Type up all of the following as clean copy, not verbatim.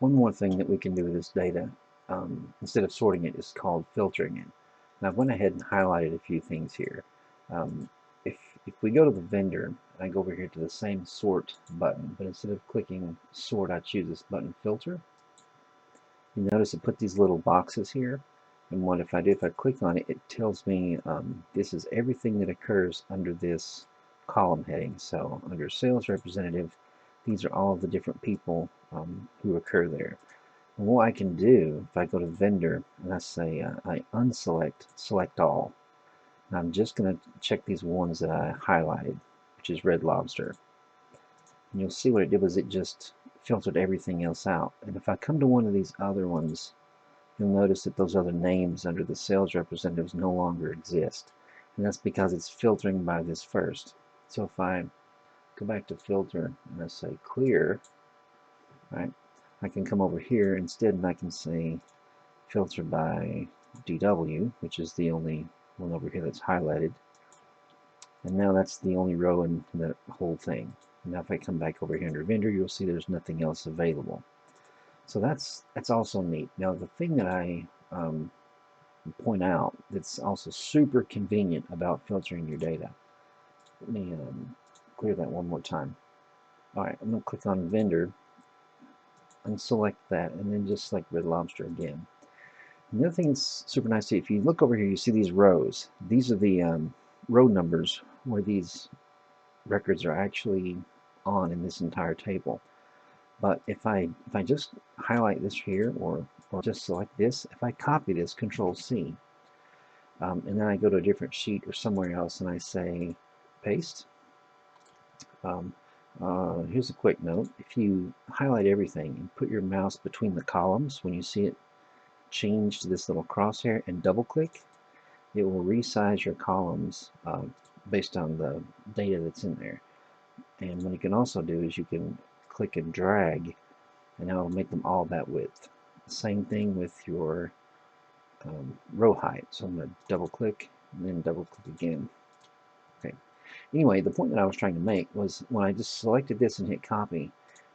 One more thing that we can do with this data, instead of sorting it, is called filtering it. And I've went ahead and highlighted a few things here. Um, if, if we go to the vendor, and I go over here to the same sort button, but instead of clicking sort, I choose this button filter. You notice it put these little boxes here. And what if I do, if I click on it, it tells me this is everything that occurs under this column heading. So under sales representative, these are all of the different people who occur there. And what I can do, if I go to vendor and I say I unselect, select all, and I'm just going to check these ones that I highlighted, which is Red Lobster. And you'll see what it did was it just filtered everything else out. And if I come to one of these other ones, you'll notice that those other names under the sales representatives no longer exist. And that's because it's filtering by this first. So if I go back to filter and I say clear, right, I can come over here instead and I can say filter by DW, which is the only one over here that's highlighted. And now that's the only row in the whole thing. Now if I come back over here under vendor, you'll see there's nothing else available. So that's also neat. Now the thing that I point out that's also super convenient about filtering your data. Let me clear that one more time. Alright, I'm going to click on vendor and select that, and then just select Red Lobster again. And the other thing that's super nice to see, if you look over here, you see these rows. These are the row numbers where these records are actually on in this entire table. But if I just highlight this here, or just select this, if I copy this, Control C, and then I go to a different sheet or somewhere else and I say paste. Here's a quick note. If you highlight everything and put your mouse between the columns, when you see it change to this little crosshair and double click, it will resize your columns based on the data that's in there. And what you can also do is you can click and drag, and that will make them all that width. Same thing with your row height. So I'm going to double click and then double click again. Okay. Anyway, the point that I was trying to make was when I just selected this and hit copy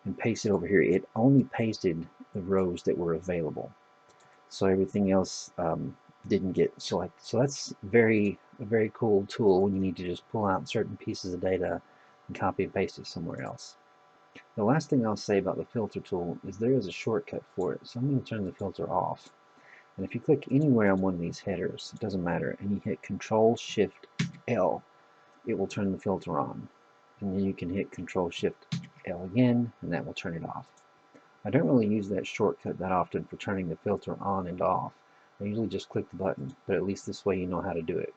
and pasted over here, it only pasted the rows that were available. So everything else didn't get selected. So that's a very cool tool when you need to just pull out certain pieces of data and copy and paste it somewhere else. The last thing I'll say about the filter tool is there is a shortcut for it. So I'm going to turn the filter off. And if you click anywhere on one of these headers, it doesn't matter, and you hit Control-Shift-L, it will turn the filter on. And then you can hit Control-Shift-L again, and that will turn it off. I don't really use that shortcut that often for turning the filter on and off. I usually just click the button, but at least this way you know how to do it.